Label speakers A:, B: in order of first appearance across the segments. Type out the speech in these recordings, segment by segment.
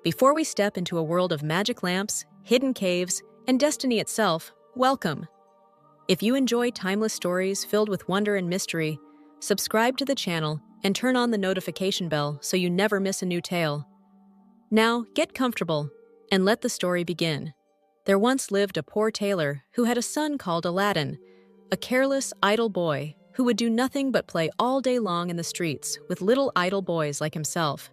A: Before we step into a world of magic lamps, hidden caves, and destiny itself, welcome. If you enjoy timeless stories filled with wonder and mystery, subscribe to the channel and turn on the notification bell so you never miss a new tale. Now, get comfortable and let the story begin. There once lived a poor tailor who had a son called Aladdin, a careless, idle boy who would do nothing but play all day long in the streets with little idle boys like himself.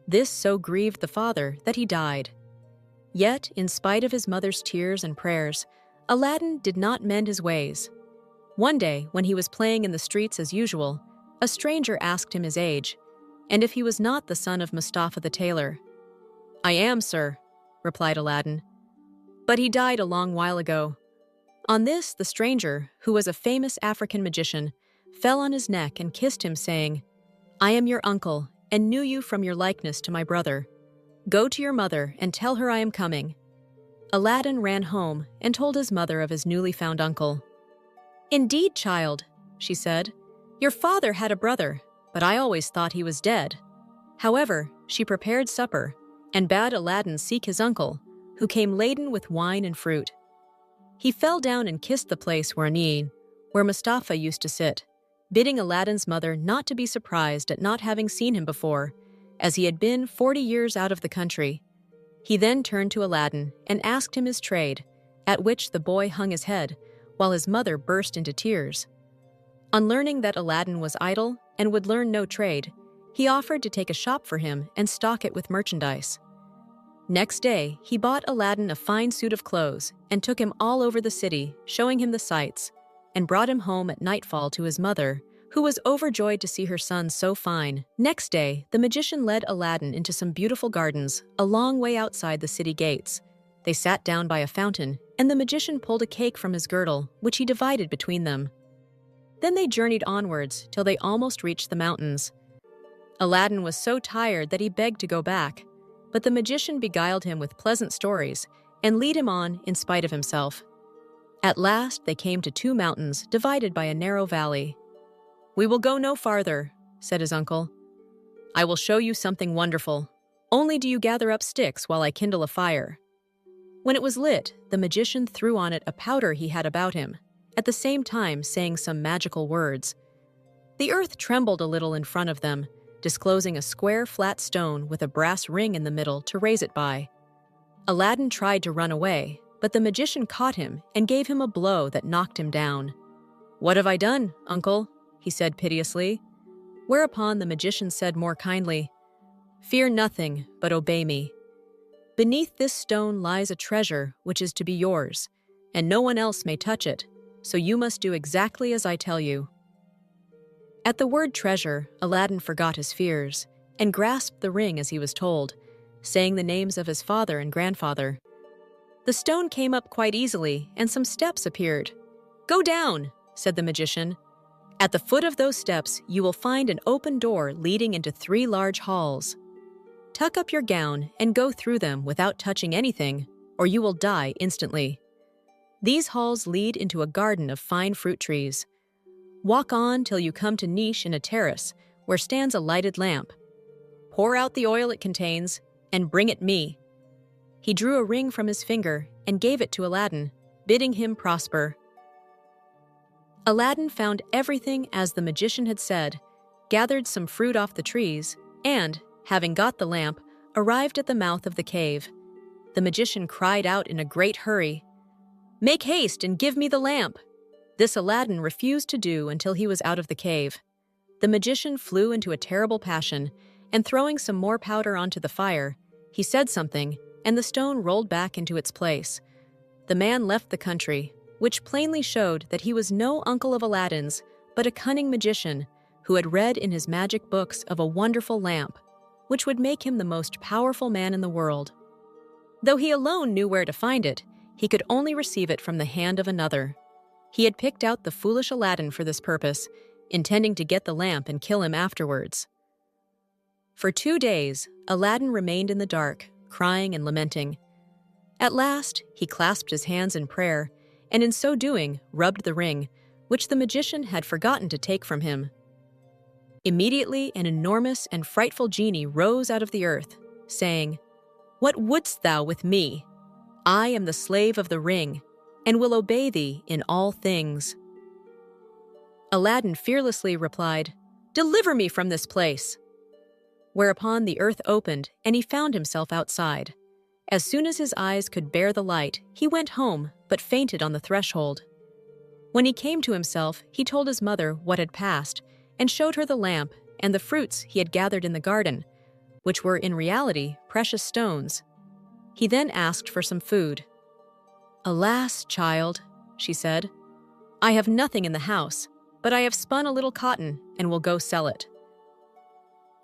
A: This so grieved the father that he died. Yet, in spite of his mother's tears and prayers, Aladdin did not mend his ways. One day, when he was playing in the streets as usual, a stranger asked him his age, and if he was not the son of Mustafa the tailor. "I am, sir," replied Aladdin. "But he died a long while ago." On this, the stranger, who was a famous African magician, fell on his neck and kissed him, saying, "I am your uncle, and knew you from your likeness to my brother. Go to your mother and tell her I am coming." Aladdin ran home and told his mother of his newly found uncle. "Indeed, child," she said, "your father had a brother, but I always thought he was dead." However, she prepared supper and bade Aladdin seek his uncle, who came laden with wine and fruit. He fell down and kissed the place where Mustafa used to sit, bidding Aladdin's mother not to be surprised at not having seen him before, as he had been 40 years out of the country. He then turned to Aladdin and asked him his trade, at which the boy hung his head, while his mother burst into tears. On learning that Aladdin was idle and would learn no trade, he offered to take a shop for him and stock it with merchandise. Next day, he bought Aladdin a fine suit of clothes and took him all over the city, showing him the sights, and brought him home at nightfall to his mother, who was overjoyed to see her son so fine. Next day, the magician led Aladdin into some beautiful gardens, a long way outside the city gates. They sat down by a fountain, and the magician pulled a cake from his girdle, which he divided between them. Then they journeyed onwards till they almost reached the mountains. Aladdin was so tired that he begged to go back, but the magician beguiled him with pleasant stories and lead him on in spite of himself. At last they came to 2 mountains divided by a narrow valley. "We will go no farther," said his uncle. "I will show you something wonderful. Only do you gather up sticks while I kindle a fire." When it was lit, the magician threw on it a powder he had about him, at the same time saying some magical words. The earth trembled a little in front of them, disclosing a square, flat stone with a brass ring in the middle to raise it by. Aladdin tried to run away, but the magician caught him and gave him a blow that knocked him down. "What have I done, uncle?" he said piteously. Whereupon the magician said more kindly, "Fear nothing, but obey me. Beneath this stone lies a treasure which is to be yours, and no one else may touch it, so you must do exactly as I tell you." At the word treasure, Aladdin forgot his fears and grasped the ring as he was told, saying the names of his father and grandfather. The stone came up quite easily, and some steps appeared. "Go down," said the magician. "At the foot of those steps, you will find an open door leading into 3 large halls. Tuck up your gown and go through them without touching anything, or you will die instantly. These halls lead into a garden of fine fruit trees. Walk on till you come to niche in a terrace where stands a lighted lamp. Pour out the oil it contains and bring it me." He drew a ring from his finger and gave it to Aladdin, bidding him prosper. Aladdin found everything as the magician had said, gathered some fruit off the trees, and, having got the lamp, arrived at the mouth of the cave. The magician cried out in a great hurry, "Make haste and give me the lamp!" This Aladdin refused to do until he was out of the cave. The magician flew into a terrible passion, and throwing some more powder onto the fire, he said something, and the stone rolled back into its place. The man left the country, which plainly showed that he was no uncle of Aladdin's, but a cunning magician who had read in his magic books of a wonderful lamp, which would make him the most powerful man in the world. Though he alone knew where to find it, he could only receive it from the hand of another. He had picked out the foolish Aladdin for this purpose, intending to get the lamp and kill him afterwards. For 2 days, Aladdin remained in the dark, crying and lamenting. At last, he clasped his hands in prayer, and in so doing, rubbed the ring, which the magician had forgotten to take from him. Immediately, an enormous and frightful genie rose out of the earth, saying, What wouldst thou with me? I am the slave of the ring, and will obey thee in all things." Aladdin fearlessly replied, "Deliver me from this place." Whereupon the earth opened, and he found himself outside. As soon as his eyes could bear the light, he went home, but fainted on the threshold. When he came to himself, he told his mother what had passed, and showed her the lamp and the fruits he had gathered in the garden, which were in reality precious stones. He then asked for some food. "Alas, child," she said, "I have nothing in the house, but I have spun a little cotton and will go sell it."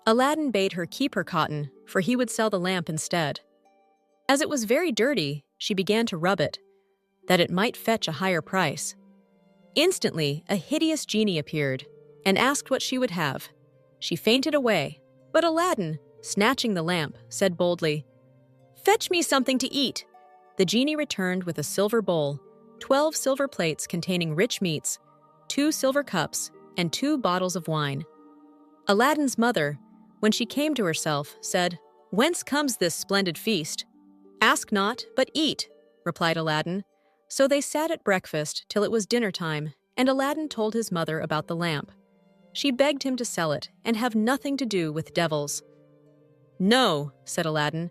A: Aladdin bade her keep her cotton, for he would sell the lamp instead. As it was very dirty, she began to rub it, that it might fetch a higher price. Instantly, a hideous genie appeared and asked what she would have. She fainted away, but Aladdin, snatching the lamp, said boldly, "Fetch me something to eat." The genie returned with a silver bowl, 12 silver plates containing rich meats, 2 silver cups, and 2 bottles of wine. Aladdin's mother, when she came to herself, said, "Whence comes this splendid feast?" "Ask not, but eat," replied Aladdin. So they sat at breakfast till it was dinner time, and Aladdin told his mother about the lamp. She begged him to sell it and have nothing to do with devils. "No," said Aladdin.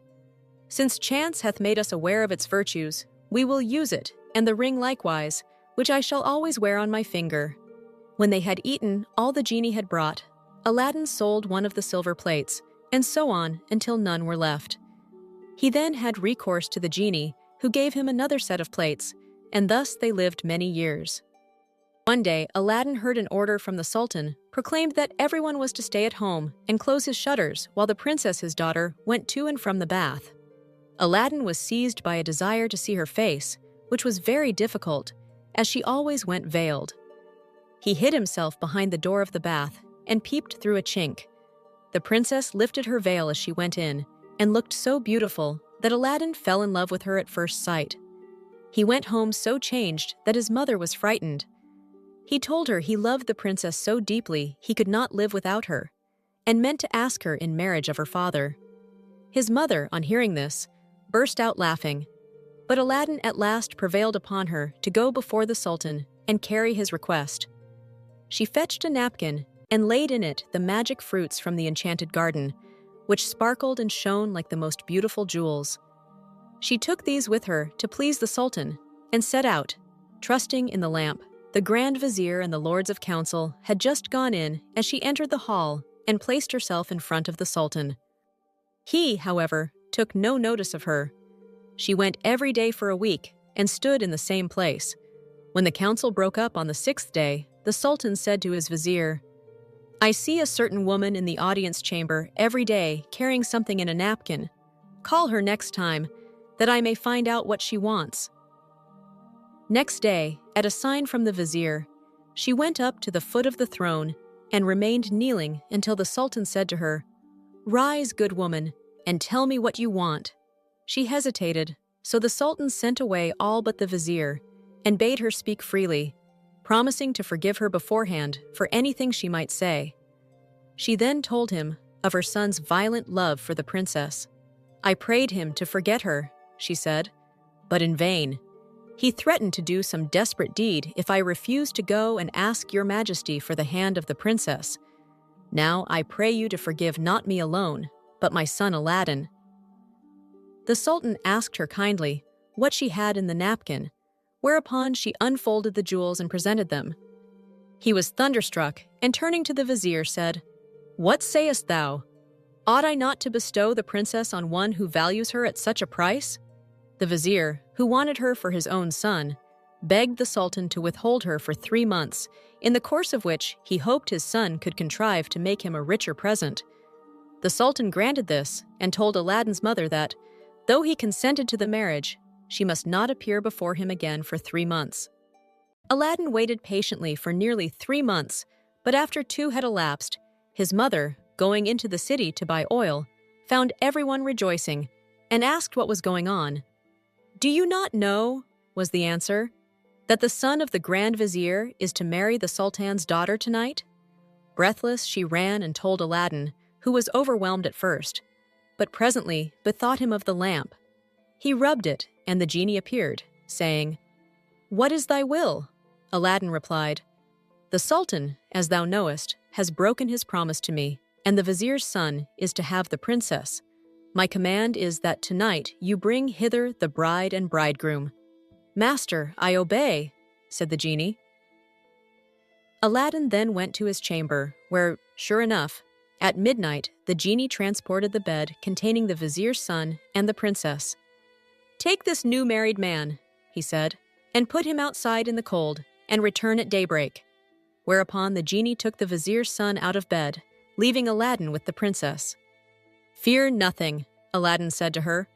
A: "Since chance hath made us aware of its virtues, we will use it, and the ring likewise, which I shall always wear on my finger." When they had eaten all the genie had brought, Aladdin sold one of the silver plates, and so on until none were left. He then had recourse to the genie, who gave him another set of plates, and thus they lived many years. One day, Aladdin heard an order from the Sultan proclaimed that everyone was to stay at home and close his shutters while the princess, his daughter, went to and from the bath. Aladdin was seized by a desire to see her face, which was very difficult, as she always went veiled. He hid himself behind the door of the bath and peeped through a chink. The princess lifted her veil as she went in, and looked so beautiful that Aladdin fell in love with her at first sight. He went home so changed that his mother was frightened. He told her he loved the princess so deeply he could not live without her, and meant to ask her in marriage of her father. His mother, on hearing this, burst out laughing, but Aladdin at last prevailed upon her to go before the Sultan and carry his request. She fetched a napkin and laid in it the magic fruits from the enchanted garden, which sparkled and shone like the most beautiful jewels. She took these with her to please the Sultan and set out, trusting in the lamp. The Grand Vizier and the Lords of Council had just gone in as she entered the hall and placed herself in front of the Sultan. He, however, took no notice of her. She went every day for a week and stood in the same place. When the council broke up on the 6th day, the Sultan said to his vizier, "I see a certain woman in the audience chamber every day carrying something in a napkin. Call her next time, that I may find out what she wants." Next day, at a sign from the vizier, she went up to the foot of the throne and remained kneeling until the Sultan said to her, "Rise, good woman, and tell me what you want." She hesitated, so the Sultan sent away all but the vizier and bade her speak freely, promising to forgive her beforehand for anything she might say. She then told him of her son's violent love for the princess. "I prayed him to forget her," she said, "but in vain. He threatened to do some desperate deed if I refused to go and ask your majesty for the hand of the princess. Now I pray you to forgive not me alone, but my son Aladdin." The Sultan asked her kindly what she had in the napkin, whereupon she unfolded the jewels and presented them. He was thunderstruck, and turning to the vizier said, "What sayest thou? Ought I not to bestow the princess on one who values her at such a price?" The vizier, who wanted her for his own son, begged the Sultan to withhold her for 3 months, in the course of which he hoped his son could contrive to make him a richer present. The Sultan granted this and told Aladdin's mother that, though he consented to the marriage, she must not appear before him again for 3 months. Aladdin waited patiently for nearly 3 months, but after 2 had elapsed, his mother, going into the city to buy oil, found everyone rejoicing, and asked what was going on. "Do you not know," was the answer, "that the son of the Grand Vizier is to marry the Sultan's daughter tonight?" Breathless, she ran and told Aladdin, who was overwhelmed at first. but presently bethought him of the lamp. He rubbed it, and the genie appeared, saying, "What is thy will?" Aladdin replied, "The Sultan, as thou knowest, has broken his promise to me, and the vizier's son is to have the princess. My command is that tonight you bring hither the bride and bridegroom." "Master, I obey," said the genie. Aladdin then went to his chamber, where, sure enough, at midnight the genie transported the bed containing the vizier's son and the princess. "Take this new married man," he said, "and put him outside in the cold, and return at daybreak." Whereupon the genie took the vizier's son out of bed, leaving Aladdin with the princess. "Fear nothing," Aladdin said to her.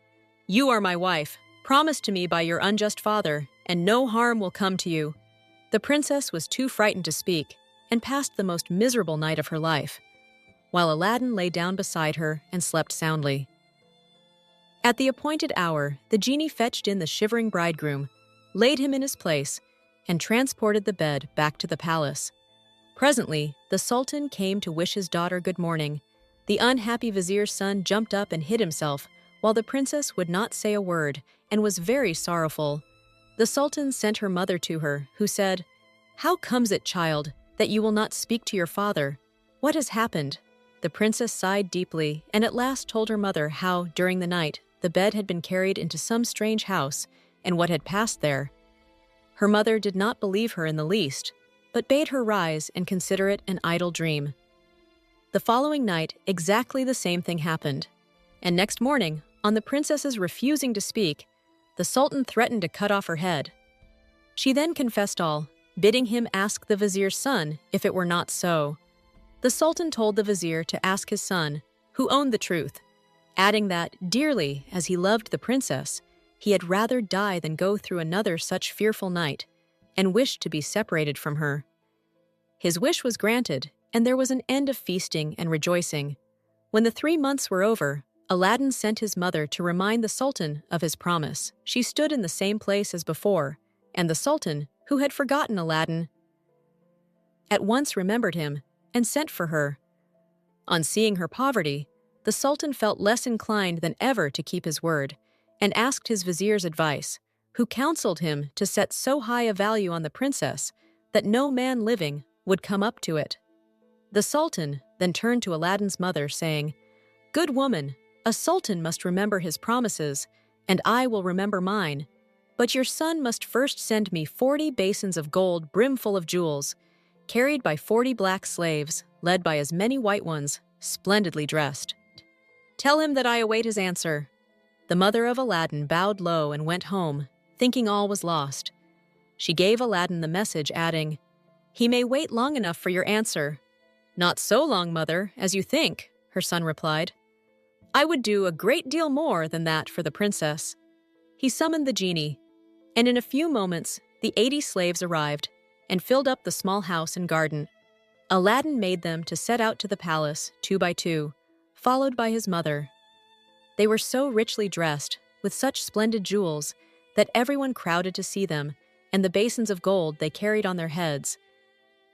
A: "You are my wife, promised to me by your unjust father, and no harm will come to you." The princess was too frightened to speak, and passed the most miserable night of her life, while Aladdin lay down beside her and slept soundly. At the appointed hour, the genie fetched in the shivering bridegroom, laid him in his place, and transported the bed back to the palace. Presently, the Sultan came to wish his daughter good morning. The unhappy vizier's son jumped up and hid himself, while the princess would not say a word and was very sorrowful. The Sultan sent her mother to her, who said, "How comes it, child, that you will not speak to your father? What has happened?" The princess sighed deeply and at last told her mother how, during the night, the bed had been carried into some strange house and what had passed there. Her mother did not believe her in the least, but bade her rise and consider it an idle dream. The following night, exactly the same thing happened, and next morning, on the princess's refusing to speak, the Sultan threatened to cut off her head. She then confessed all, bidding him ask the vizier's son if it were not so. The Sultan told the vizier to ask his son, who owned the truth, adding that, dearly as he loved the princess, he had rather die than go through another such fearful night, and wished to be separated from her. His wish was granted, and there was an end of feasting and rejoicing. When the 3 months were over, Aladdin sent his mother to remind the Sultan of his promise. She stood in the same place as before, and the Sultan, who had forgotten Aladdin, at once remembered him and sent for her. On seeing her poverty, the Sultan felt less inclined than ever to keep his word, and asked his vizier's advice, who counseled him to set so high a value on the princess that no man living would come up to it. The Sultan then turned to Aladdin's mother, saying, "Good woman, a sultan must remember his promises, and I will remember mine. But your son must first send me 40 basins of gold brimful of jewels, carried by 40 black slaves, led by as many white ones, splendidly dressed. Tell him that I await his answer." The mother of Aladdin bowed low and went home, thinking all was lost. She gave Aladdin the message, adding, "He may wait long enough for your answer." "Not so long, mother, as you think," her son replied. "I would do a great deal more than that for the princess." He summoned the genie, and in a few moments the 80 slaves arrived and filled up the small house and garden. Aladdin made them to set out to the palace 2 by 2, followed by his mother. They were so richly dressed, with such splendid jewels, that everyone crowded to see them, and the basins of gold they carried on their heads.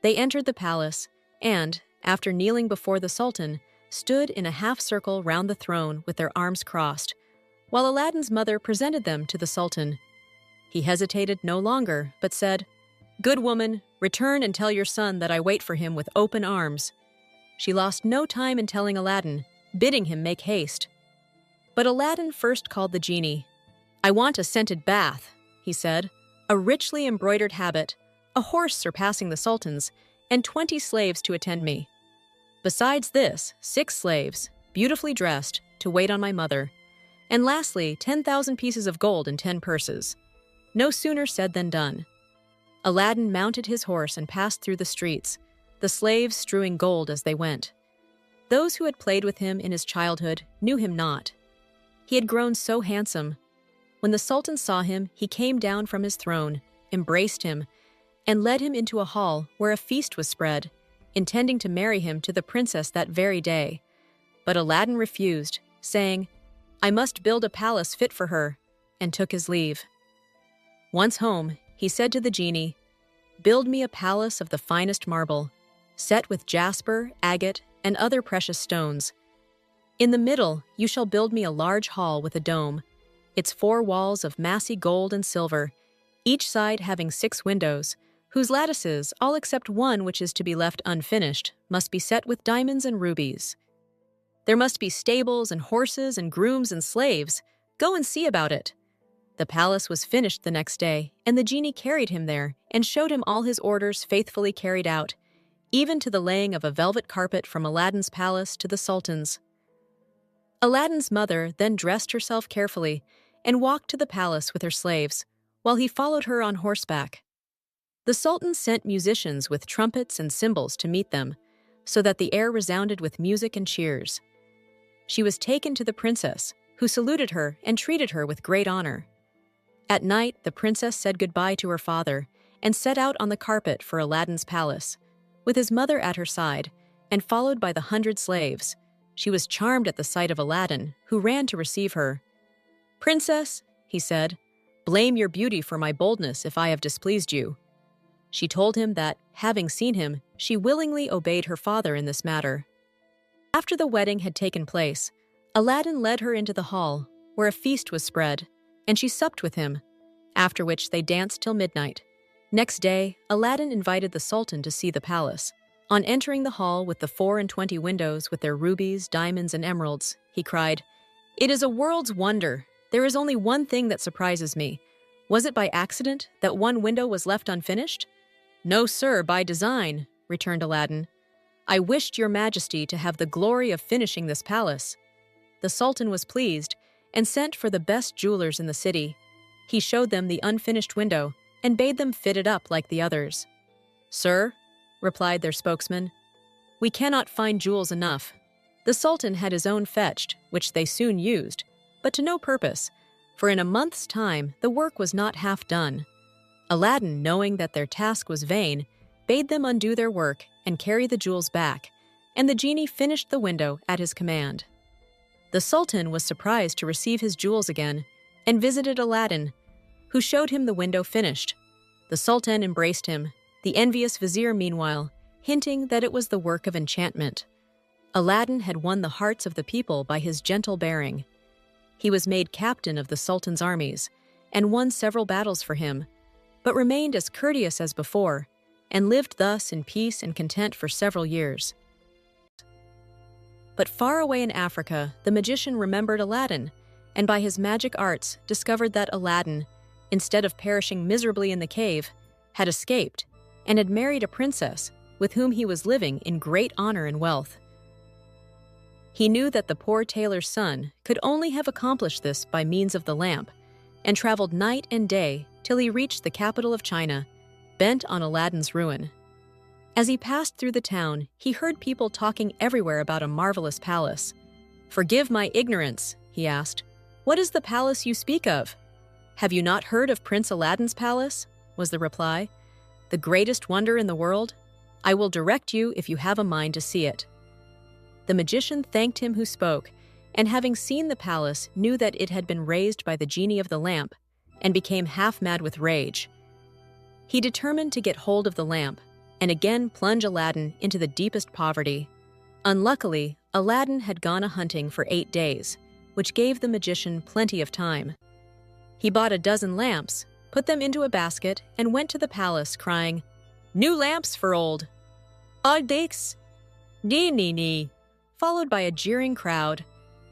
A: They entered the palace, and, after kneeling before the Sultan, stood in a half-circle round the throne with their arms crossed, while Aladdin's mother presented them to the Sultan. He hesitated no longer, but said, "Good woman, return and tell your son that I wait for him with open arms." She lost no time in telling Aladdin, bidding him make haste. But Aladdin first called the genie. "I want a scented bath," he said, "a richly embroidered habit, a horse surpassing the Sultan's, and 20 slaves to attend me. Besides this, 6 slaves, beautifully dressed, to wait on my mother, and lastly 10,000 pieces of gold in 10 purses." No sooner said than done. Aladdin mounted his horse and passed through the streets, the slaves strewing gold as they went. Those who had played with him in his childhood knew him not. He had grown so handsome. When the Sultan saw him, he came down from his throne, embraced him, and led him into a hall where a feast was spread, intending to marry him to the princess that very day. But Aladdin refused, saying, "I must build a palace fit for her," and took his leave. Once home, he said to the genie, "Build me a palace of the finest marble, set with jasper, agate, and other precious stones. In the middle, you shall build me a large hall with a dome, its 4 walls of massy gold and silver, each side having 6 windows, whose lattices, all except one which is to be left unfinished, must be set with diamonds and rubies. There must be stables and horses and grooms and slaves. Go and see about it." The palace was finished the next day, and the genie carried him there and showed him all his orders faithfully carried out, even to the laying of a velvet carpet from Aladdin's palace to the Sultan's. Aladdin's mother then dressed herself carefully and walked to the palace with her slaves, while he followed her on horseback. The Sultan sent musicians with trumpets and cymbals to meet them, so that the air resounded with music and cheers. She was taken to the princess, who saluted her and treated her with great honor. At night, the princess said goodbye to her father and set out on the carpet for Aladdin's palace, with his mother at her side, and followed by the 100 slaves. She was charmed at the sight of Aladdin, who ran to receive her. "Princess," he said, "blame your beauty for my boldness if I have displeased you." She told him that, having seen him, she willingly obeyed her father in this matter. After the wedding had taken place, Aladdin led her into the hall, where a feast was spread, and she supped with him, after which they danced till midnight. Next day, Aladdin invited the Sultan to see the palace. On entering the hall with the 24 windows with their rubies, diamonds, and emeralds, he cried, "It is a world's wonder. There is only one thing that surprises me. Was it by accident that one window was left unfinished?" "No, sir, by design," returned Aladdin. "I wished your majesty to have the glory of finishing this palace." The Sultan was pleased and sent for the best jewelers in the city. He showed them the unfinished window and bade them fit it up like the others. "Sir," replied their spokesman, "we cannot find jewels enough." The Sultan had his own fetched, which they soon used, but to no purpose, for in a month's time the work was not half done. Aladdin, knowing that their task was vain, bade them undo their work and carry the jewels back, and the genie finished the window at his command. The Sultan was surprised to receive his jewels again and visited Aladdin, who showed him the window finished. The Sultan embraced him, the envious vizier meanwhile, hinting that it was the work of enchantment. Aladdin had won the hearts of the people by his gentle bearing. He was made captain of the Sultan's armies and won several battles for him, but remained as courteous as before, and lived thus in peace and content for several years. But far away in Africa, the magician remembered Aladdin, and by his magic arts discovered that Aladdin, instead of perishing miserably in the cave, had escaped and had married a princess with whom he was living in great honor and wealth. He knew that the poor tailor's son could only have accomplished this by means of the lamp, and traveled night and day till he reached the capital of China, bent on Aladdin's ruin. As he passed through the town, he heard people talking everywhere about a marvelous palace. "Forgive my ignorance," he asked. "What is the palace you speak of?" "Have you not heard of Prince Aladdin's palace?" was the reply. "The greatest wonder in the world? I will direct you if you have a mind to see it." The magician thanked him who spoke, and having seen the palace, knew that it had been raised by the genie of the lamp, and became half mad with rage. He determined to get hold of the lamp, and again plunge Aladdin into the deepest poverty. Unluckily, Aladdin had gone a-hunting for 8 days, which gave the magician plenty of time. He bought a dozen lamps, put them into a basket, and went to the palace, crying, "New lamps for old! Ogdix! Ni," followed by a jeering crowd.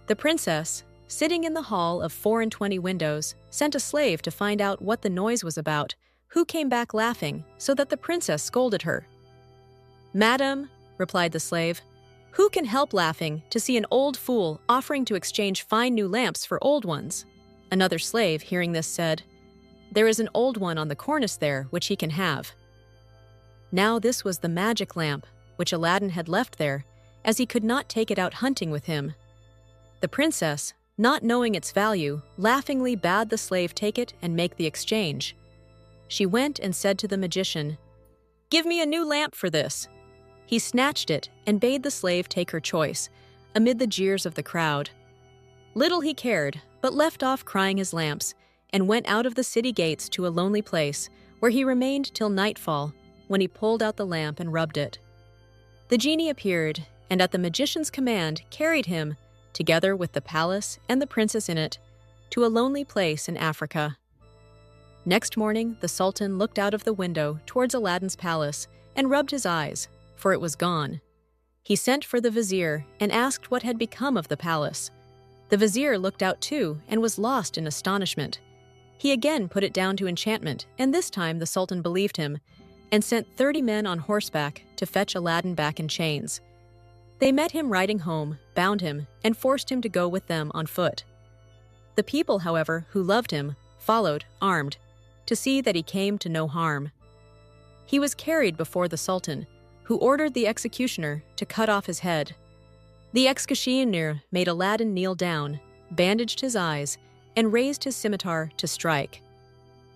A: The princess, sitting in the hall of 24 windows, sent a slave to find out what the noise was about, who came back laughing, so that the princess scolded her. "Madam," replied the slave, "who can help laughing to see an old fool offering to exchange fine new lamps for old ones?" Another slave, hearing this, said, "There is an old one on the cornice there, which he can have." Now this was the magic lamp, which Aladdin had left there, as he could not take it out hunting with him. The princess, not knowing its value, laughingly bade the slave take it and make the exchange. She went and said to the magician, "Give me a new lamp for this." He snatched it and bade the slave take her choice, amid the jeers of the crowd. Little he cared, but left off crying his lamps, and went out of the city gates to a lonely place, where he remained till nightfall, when he pulled out the lamp and rubbed it. The genie appeared, and at the magician's command carried him, together with the palace and the princess in it, to a lonely place in Africa. Next morning, the Sultan looked out of the window towards Aladdin's palace and rubbed his eyes, for it was gone. He sent for the vizier and asked what had become of the palace. The vizier looked out too and was lost in astonishment. He again put it down to enchantment, and this time the Sultan believed him and sent 30 men on horseback to fetch Aladdin back in chains. They met him riding home, bound him, and forced him to go with them on foot. The people, however, who loved him, followed, armed, to see that he came to no harm. He was carried before the Sultan, who ordered the executioner to cut off his head. The executioner made Aladdin kneel down, bandaged his eyes, and raised his scimitar to strike.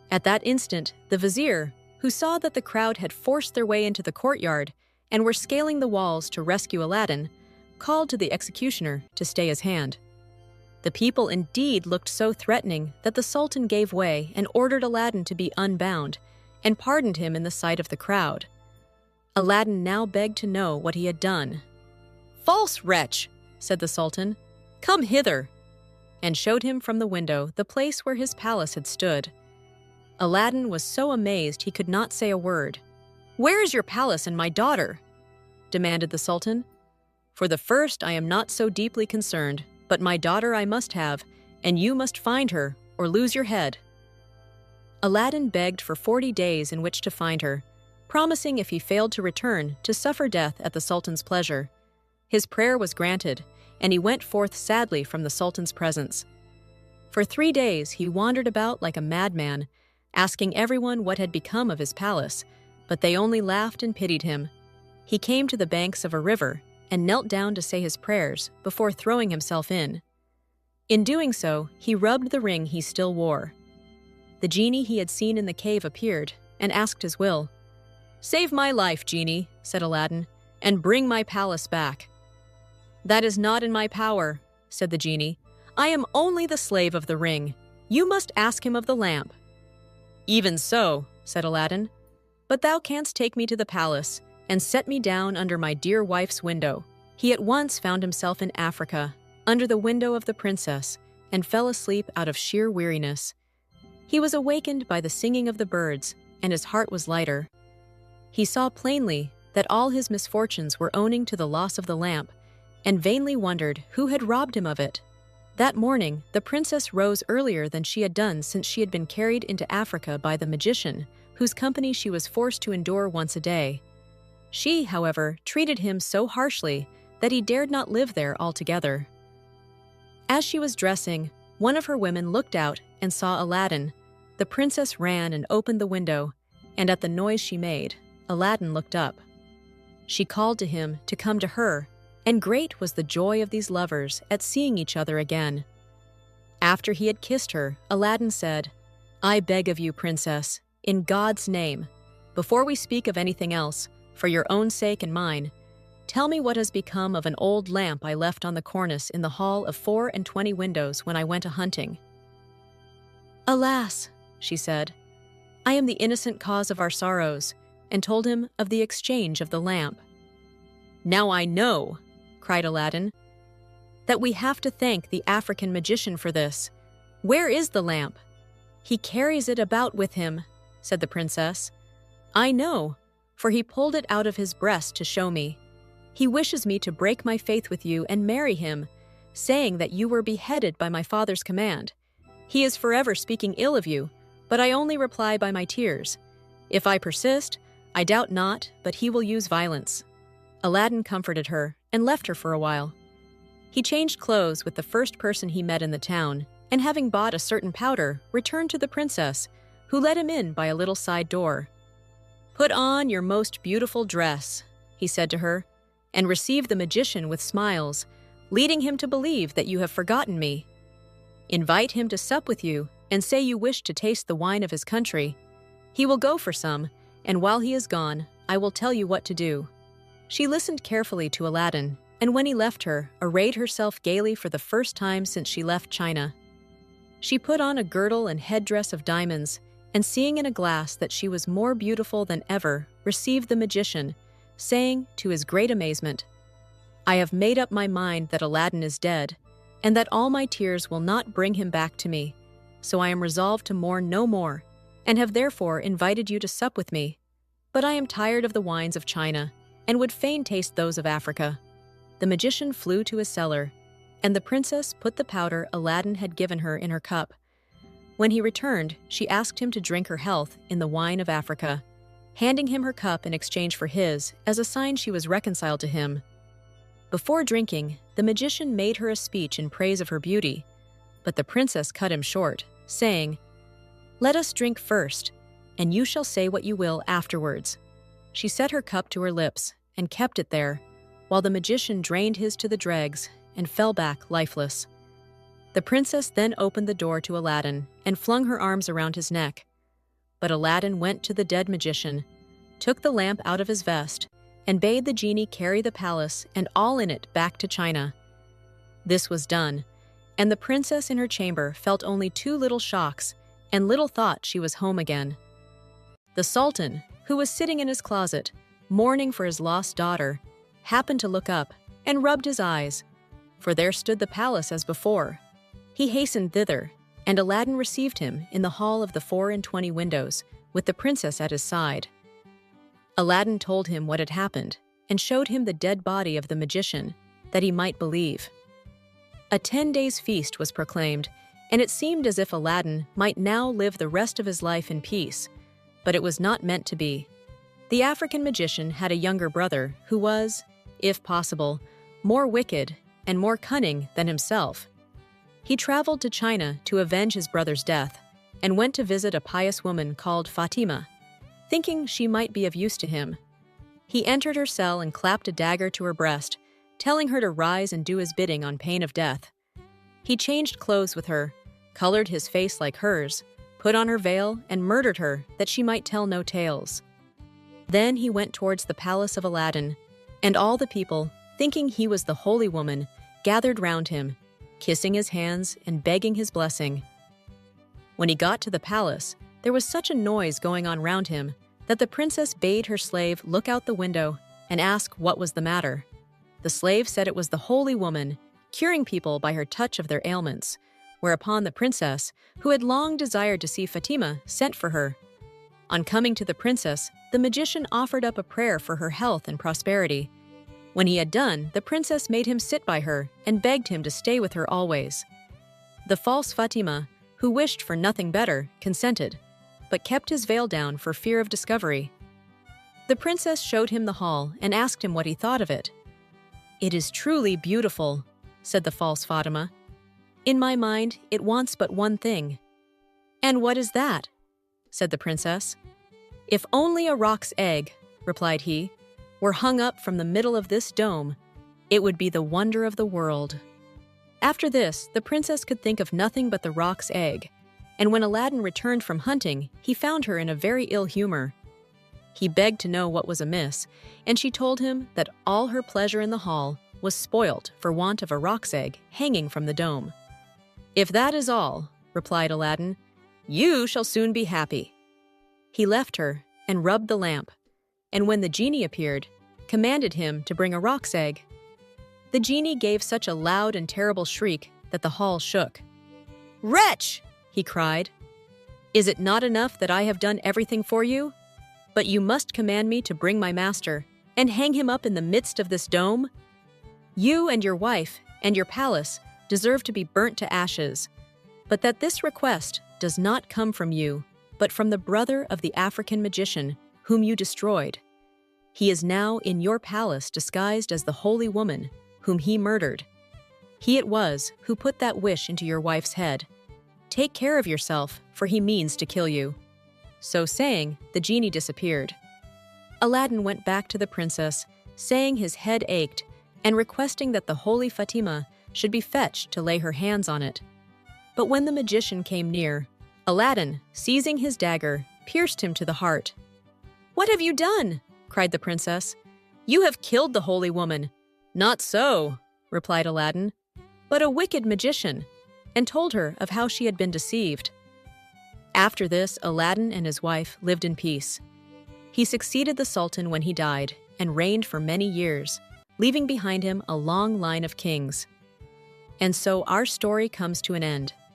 A: At that instant, the vizier, who saw that the crowd had forced their way into the courtyard and were scaling the walls to rescue Aladdin, called to the executioner to stay his hand. The people indeed looked so threatening that the Sultan gave way and ordered Aladdin to be unbound, and pardoned him in the sight of the crowd. Aladdin now begged to know what he had done. "False wretch," said the Sultan, "come hither," and showed him from the window the place where his palace had stood. Aladdin was so amazed he could not say a word. "Where is your palace and my daughter?" demanded the Sultan. "For the first I am not so deeply concerned, but my daughter I must have, and you must find her, or lose your head." Aladdin begged for 40 days in which to find her, promising if he failed to return, to suffer death at the Sultan's pleasure. His prayer was granted, and he went forth sadly from the Sultan's presence. For 3 days he wandered about like a madman, asking everyone what had become of his palace, but they only laughed and pitied him. He came to the banks of a river and knelt down to say his prayers before throwing himself in. In doing so, he rubbed the ring he still wore. The genie he had seen in the cave appeared and asked his will. "Save my life, genie," said Aladdin, "and bring my palace back." "That is not in my power," said the genie. "I am only the slave of the ring. You must ask him of the lamp." "Even so," said Aladdin, "but thou canst take me to the palace and set me down under my dear wife's window." He at once found himself in Africa, under the window of the princess, and fell asleep out of sheer weariness. He was awakened by the singing of the birds, and his heart was lighter. He saw plainly that all his misfortunes were owing to the loss of the lamp, and vainly wondered who had robbed him of it. That morning, the princess rose earlier than she had done since she had been carried into Africa by the magician, whose company she was forced to endure once a day. She, however, treated him so harshly that he dared not live there altogether. As she was dressing, one of her women looked out and saw Aladdin. The princess ran and opened the window, and at the noise she made, Aladdin looked up. She called to him to come to her, and great was the joy of these lovers at seeing each other again. After he had kissed her, Aladdin said, "I beg of you, princess, in God's name, before we speak of anything else, for your own sake and mine, tell me what has become of an old lamp I left on the cornice in the hall of 24 windows when I went a-hunting." "Alas," she said, "I am the innocent cause of our sorrows," and told him of the exchange of the lamp. "Now I know," cried Aladdin, "that we have to thank the African magician for this. Where is the lamp?" "He carries it about with him," said the princess. "I know, for he pulled it out of his breast to show me. He wishes me to break my faith with you and marry him, saying that you were beheaded by my father's command. He is forever speaking ill of you, but I only reply by my tears. If I persist, I doubt not, but he will use violence." Aladdin comforted her and left her for a while. He changed clothes with the first person he met in the town, and having bought a certain powder, returned to the princess, who let him in by a little side door. "Put on your most beautiful dress," he said to her, "and receive the magician with smiles, leading him to believe that you have forgotten me. Invite him to sup with you, and say you wish to taste the wine of his country. He will go for some, and while he is gone, I will tell you what to do." She listened carefully to Aladdin, and when he left her, arrayed herself gaily for the first time since she left China. She put on a girdle and headdress of diamonds, and seeing in a glass that she was more beautiful than ever, received the magician, saying, to his great amazement, "I have made up my mind that Aladdin is dead, and that all my tears will not bring him back to me. So I am resolved to mourn no more, and have therefore invited you to sup with me. But I am tired of the wines of China, and would fain taste those of Africa." The magician flew to his cellar, and the princess put the powder Aladdin had given her in her cup. When he returned, she asked him to drink her health in the wine of Africa, handing him her cup in exchange for his, as a sign she was reconciled to him. Before drinking, the magician made her a speech in praise of her beauty, but the princess cut him short, saying, "Let us drink first, and you shall say what you will afterwards." She set her cup to her lips and kept it there, while the magician drained his to the dregs and fell back lifeless. The princess then opened the door to Aladdin and flung her arms around his neck. But Aladdin went to the dead magician, took the lamp out of his vest, and bade the genie carry the palace and all in it back to China. This was done, and the princess in her chamber felt only 2 little shocks and little thought she was home again. The sultan, who was sitting in his closet, mourning for his lost daughter, happened to look up and rubbed his eyes, for there stood the palace as before. He hastened thither, and Aladdin received him in the hall of the 24 windows, with the princess at his side. Aladdin told him what had happened, and showed him the dead body of the magician, that he might believe. A 10 days' feast was proclaimed, and it seemed as if Aladdin might now live the rest of his life in peace, but it was not meant to be. The African magician had a younger brother who was, if possible, more wicked and more cunning than himself. He traveled to China to avenge his brother's death, and went to visit a pious woman called Fatima, thinking she might be of use to him. He entered her cell and clapped a dagger to her breast, telling her to rise and do his bidding on pain of death. He changed clothes with her, colored his face like hers, put on her veil, and murdered her that she might tell no tales. Then he went towards the palace of Aladdin, and all the people, thinking he was the holy woman, gathered round him, kissing his hands and begging his blessing. When he got to the palace, there was such a noise going on round him that the princess bade her slave look out the window and ask what was the matter. The slave said it was the holy woman, curing people by her touch of their ailments, whereupon the princess, who had long desired to see Fatima, sent for her. On coming to the princess, the magician offered up a prayer for her health and prosperity. When he had done, the princess made him sit by her and begged him to stay with her always. The false Fatima, who wished for nothing better, consented, but kept his veil down for fear of discovery. The princess showed him the hall and asked him what he thought of it. "It is truly beautiful," said the false Fatima. "In my mind, it wants but one thing." "And what is that?" said the princess. "If only a roc's egg," replied he, "were hung up from the middle of this dome, it would be the wonder of the world." After this, the princess could think of nothing but the roc's egg, and when Aladdin returned from hunting, he found her in a very ill humor. He begged to know what was amiss, and she told him that all her pleasure in the hall was spoilt for want of a roc's egg hanging from the dome. "If that is all," replied Aladdin, "you shall soon be happy." He left her and rubbed the lamp, and when the genie appeared, commanded him to bring a roc's egg. The genie gave such a loud and terrible shriek that the hall shook. "Wretch!" he cried. "Is it not enough that I have done everything for you? But you must command me to bring my master and hang him up in the midst of this dome? You and your wife and your palace deserve to be burnt to ashes, but that this request does not come from you, but from the brother of the African magician, whom you destroyed. He is now in your palace disguised as the holy woman, whom he murdered. He it was who put that wish into your wife's head. Take care of yourself, for he means to kill you." So saying, the genie disappeared. Aladdin went back to the princess, saying his head ached, and requesting that the holy Fatima should be fetched to lay her hands on it. But when the magician came near, Aladdin, seizing his dagger, pierced him to the heart. "What have you done?" cried the princess. "You have killed the holy woman." "Not so," replied Aladdin, "but a wicked magician," and told her of how she had been deceived. After this, Aladdin and his wife lived in peace. He succeeded the Sultan when he died and reigned for many years, leaving behind him a long line of kings. And so our story comes to an end.